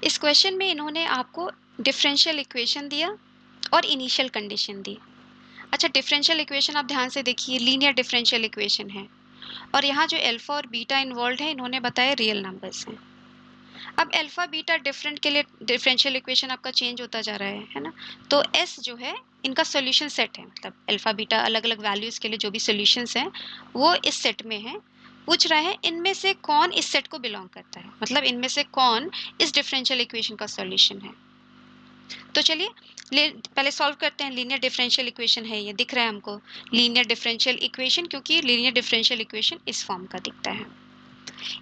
इस क्वेश्चन में इन्होंने आपको डिफरेंशियल इक्वेशन दिया और इनिशियल कंडीशन दी। अच्छा, डिफरेंशियल इक्वेशन आप ध्यान से देखिए, लीनियर डिफरेंशियल इक्वेशन है और यहाँ जो अल्फा और बीटा इन्वॉल्व है इन्होंने बताया रियल नंबर्स हैं। अब अल्फा बीटा डिफरेंट के लिए डिफरेंशियल इक्वेशन आपका चेंज होता जा रहा है ना। तो एस जो है इनका सॉल्यूशन सेट है, मतलब अल्फा बीटा अलग अलग वैल्यूज के लिए जो भी सॉल्यूशंस हैं वो इस सेट में है। पूछ रहा है इनमें से कौन इस सेट को बिलोंग करता है, मतलब इनमें से कौन इस डिफरेंशियल इक्वेशन का सॉल्यूशन है। तो चलिए पहले सॉल्व करते हैं। लीनियर डिफरेंशियल इक्वेशन है, ये दिख रहा है हमको लीनियर डिफरेंशियल इक्वेशन, क्योंकि लीनियर डिफरेंशियल इक्वेशन इस फॉर्म का दिखता है।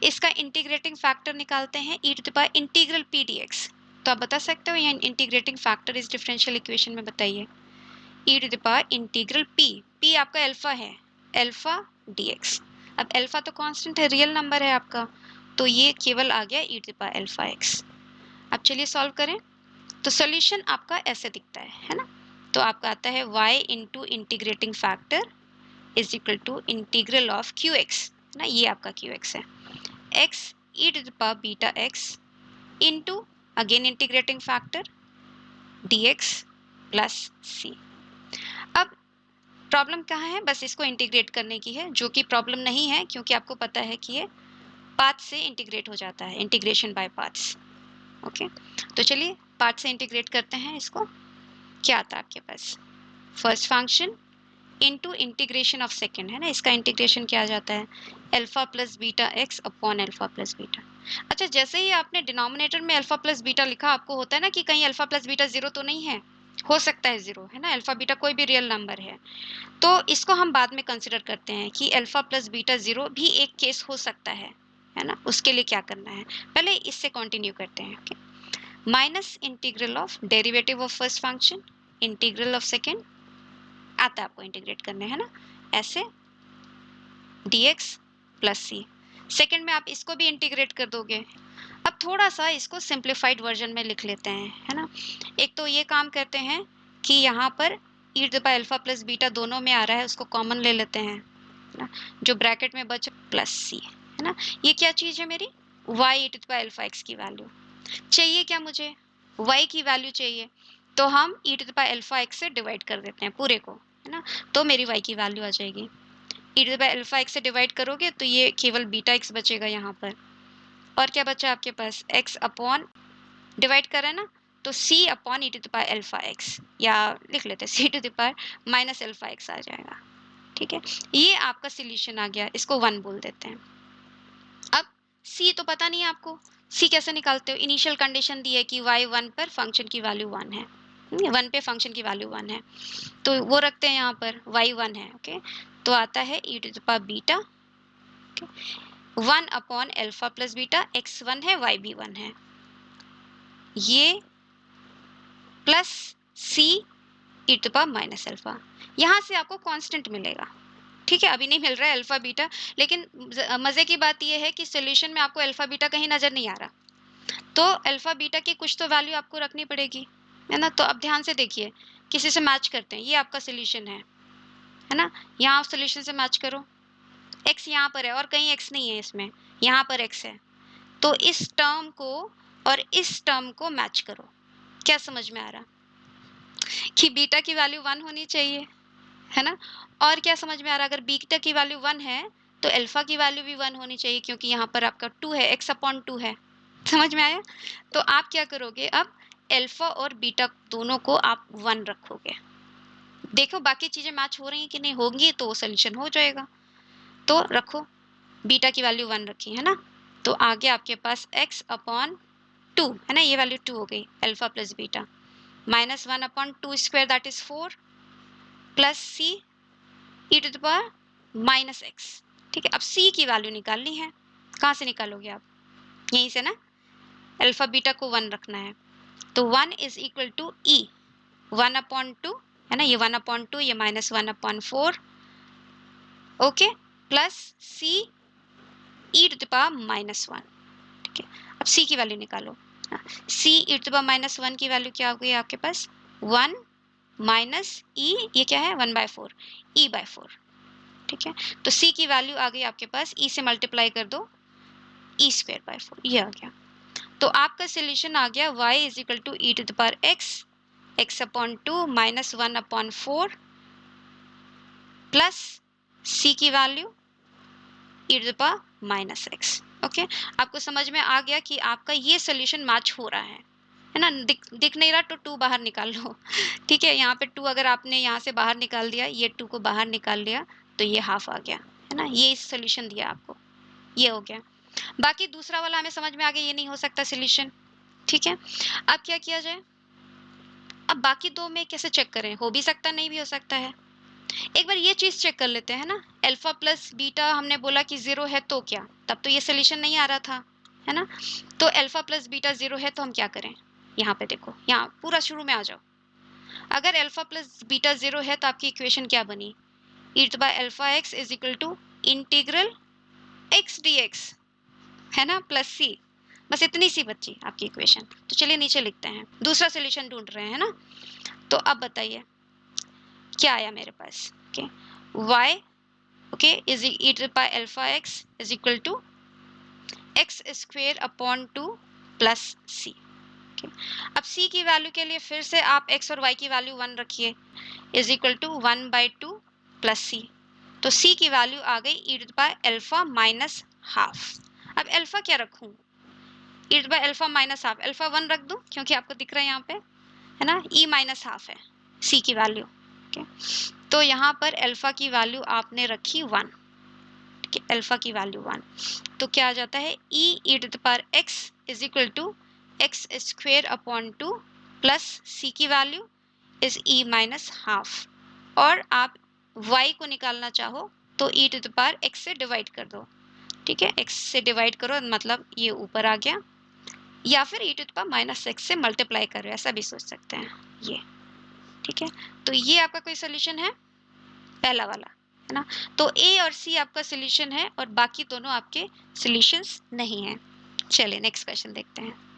इसका इंटीग्रेटिंग फैक्टर निकालते हैं e to the power integral p dx। तो आप बता सकते हो ये इंटीग्रेटिंग फैक्टर इस डिफरेंशियल इक्वेशन में बताइए। e to the power integral p आपका अल्फा है, अल्फा dx। अब अल्फा तो कांस्टेंट है, रियल नंबर है आपका, तो ये केवल आ गया e to the power alpha x। अब चलिए सॉल्व करें। तो सॉल्यूशन आपका ऐसे दिखता है ना। तो आपका आता है y into integrating factor is equal to integral of Q X ना, ये आपका क्यू एक्स है, x e to the power beta x into again integrating factor dx plus c। अब प्रॉब्लम कहाँ है, बस इसको इंटीग्रेट करने की है, जो कि प्रॉब्लम नहीं है क्योंकि आपको पता है कि ये पाथ से इंटीग्रेट हो जाता है, इंटीग्रेशन बाय पाथ्स। ओके, तो चलिए पाथ से इंटीग्रेट करते हैं इसको। क्या आता है आपके पास, first function into integration of second है ना, इसका इंटीग्रेशन क्या आ जाता है, alpha plus beta X upon alpha plus beta. अच्छा, जैसे ही आपने डिनोमिनेटर में अल्फा प्लस बीटा लिखा, आपको होता है ना कि कहीं अल्फा प्लस बीटा जीरो तो नहीं है, हो सकता है जीरो है ना, अल्फा बीटा कोई भी रियल नंबर है। तो इसको हम बाद में कंसिडर करते हैं कि अल्फा प्लस बीटा जीरो भी एक केस हो सकता है ना। उसके लिए क्या करना है, पहले इससे कंटिन्यू करते हैं। Okay, minus integral of derivative of first function integral of second आता है आपको इंटीग्रेट करने, है ना, ऐसे dx प्लस सी। सेकेंड में आप इसको भी इंटीग्रेट कर दोगे। अब थोड़ा सा इसको सिंप्लीफाइड वर्जन में लिख लेते हैं, है ना। एक तो ये काम करते हैं कि यहाँ पर e to the power alpha plus beta दोनों में आ रहा है, उसको कॉमन ले लेते हैं, है ना। जो ब्रैकेट में बच प्लस सी है ना, ये क्या चीज है मेरी, y e to the power alpha x की वैल्यू चाहिए। क्या मुझे y की वैल्यू चाहिए, तो हम e to the power alpha x से डिवाइड कर देते हैं पूरे को, है ना। तो मेरी y की वैल्यू आ जाएगी, e to the power alpha x से डिवाइड करोगे तो ये केवल बीटा x बचेगा यहाँ पर। और क्या बचा आपके पास, x अपॉन डिवाइड कर रहे हैं ना, तो c upon e to the power alpha x, या लिख लेते हैं c to the power minus alpha x आ जाएगा। ठीक है, ये आपका सोल्यूशन आ गया, इसको 1 बोल देते हैं। अब c तो पता नहीं है आपको, c कैसे निकालते हो, इनिशियल कंडीशन दी है कि y 1 पर फंक्शन की वैल्यू 1 है, 1 पे फंक्शन की वैल्यू 1 है, तो वो रखते हैं यहाँ पर y 1 है। ओके, तो आता है e to the power beta 1 upon alpha plus beta, x 1 है y भी 1 है, ये plus c e to the power minus alpha. यहाँ से आपको कांस्टेंट मिलेगा, ठीक है, अभी नहीं मिल रहा है अल्फा बीटा, लेकिन मजे की बात यह है कि सॉल्यूशन में आपको अल्फा बीटा कहीं नजर नहीं आ रहा, तो अल्फा बीटा की कुछ तो वैल्यू आपको रखनी पड़ेगी, है ना। तो अब ध्यान से देखिए, किसी से मैच करते हैं, ये आपका सॉल्यूशन है ना। यहाँ आप सॉल्यूशन से मैच करो, x यहाँ पर है और कहीं x नहीं है इसमें, यहाँ पर x है, तो इस टर्म को और इस टर्म को मैच करो। क्या समझ में आ रहा कि बीटा की वैल्यू 1 होनी चाहिए, है ना। और क्या समझ में आ रहा, अगर बीटा की वैल्यू 1 है तो अल्फा की वैल्यू भी 1 होनी चाहिए, क्योंकि यहाँ पर आपका 2 है, x अपॉन 2 है। समझ में आया। तो आप क्या करोगे, अब अल्फा और बीटा दोनों को आप 1 रखोगे, देखो बाकी चीजें मैच हो रही हैं कि नहीं, होंगी तो सोल्यूशन हो जाएगा। तो रखो, बीटा की वैल्यू 1 रखी है ना, तो आगे आपके पास x अपॉन 2 है ना, ये वैल्यू 2 हो गई, alpha plus beta minus 1 upon 2 square that is 4 plus c e to the power minus x। ठीक है, अब c की वैल्यू निकालनी है, कहाँ से निकालोगे आप, यहीं से ना, अल्फा बीटा को 1 रखना है, तो 1 is equal to e 1 upon 2 है ना, ये 1 अपॉन 2, ये minus 1 upon 4, okay, plus c e to the power minus 1। ठीक है, अब c की वैल्यू निकालो, c e to the power minus 1 की वैल्यू क्या हो गई आपके पास, 1 माइनस e, ये क्या है 1/4, e/4। ठीक है, तो c की वैल्यू आ गई आपके पास, e से मल्टीप्लाई कर दो, e² by 4, ये आ गया। तो आपका सोल्यूशन आ गया y is equal to E to the power x upon 2 minus 1 upon 4 plus c की value E to the power minus x। Okay, आपको समझ में आ गया कि आपका ये सोल्यूशन मैच हो रहा है ना? दिख नहीं रहा तो 2 बाहर निकाल लो ठीक है, यहाँ पे 2 अगर आपने यहाँ से बाहर निकाल दिया, ये 2 को बाहर निकाल लिया तो ये हाफ आ गया, है ना? ये सोल्यूशन दिया आपको, ये हो गया। बाकी दूसरा वाला हमें समझ में आ गया, ये नहीं हो सकता सोल्यूशन, ठीक है। अब क्या किया जाए? अब बाकी दो में कैसे चेक करें? हो भी सकता, नहीं भी हो सकता है। एक बार ये चीज चेक कर लेते हैं ना, अल्फा प्लस बीटा हमने बोला कि 0 है तो क्या? तब तो ये सोल्यूशन नहीं आ रहा था, है ना? तो अल्फा प्लस बीटा 0 है तो हम क्या करें? यहाँ पे देखो, यहाँ पूरा शुरू में आ जाओ। अगर अल्फा प्लस बीटा 0 है तो आपकी इक्वेशन क्या बनी? E to by alpha X is equal to integral X D X, है ना, प्लस सी। बस इतनी सी बची आपकी इक्वेशन। तो चलिए नीचे लिखते हैं, दूसरा सोल्यूशन ढूंढ रहे हैं ना। तो अब बताइए क्या आया मेरे पास? Okay, y okay is E to pi alpha X is equal to X square upon 2 plus C. अब c की वैल्यू के लिए फिर से आप x और y की वैल्यू 1 रखिए, is equal to 1/2 plus C. तो c की वैल्यू आ गई E to pi alpha minus half. अब अल्फा क्या रखूं? E to by alpha minus half, alpha 1 रख दूं क्योंकि आपको दिख रहा है यहाँ पे, है ना, e माइनस हाफ है c की वैल्यू। ओके, तो यहाँ पर अल्फा की वैल्यू आपने रखी 1, ठीक है, अल्फा की वैल्यू 1। तो क्या आ जाता है? E to the power x is equal to X square upon 2 plus c की value is e minus half. और आप y को निकालना चाहो तो e to the power x से डिवाइड कर दो, ठीक है, x से डिवाइड करो मतलब ये ऊपर आ गया, या फिर e to the power minus x से मल्टीप्लाई करो, ऐसा भी सोच सकते हैं ये, ठीक है। तो ये आपका कोई सोल्यूशन है पहला वाला, है ना। तो ए और सी आपका सोल्यूशन है और बाकी दोनों आपके सोल्यूशंस नहीं है। चलिए नेक्स्ट क्वेश्चन देखते हैं।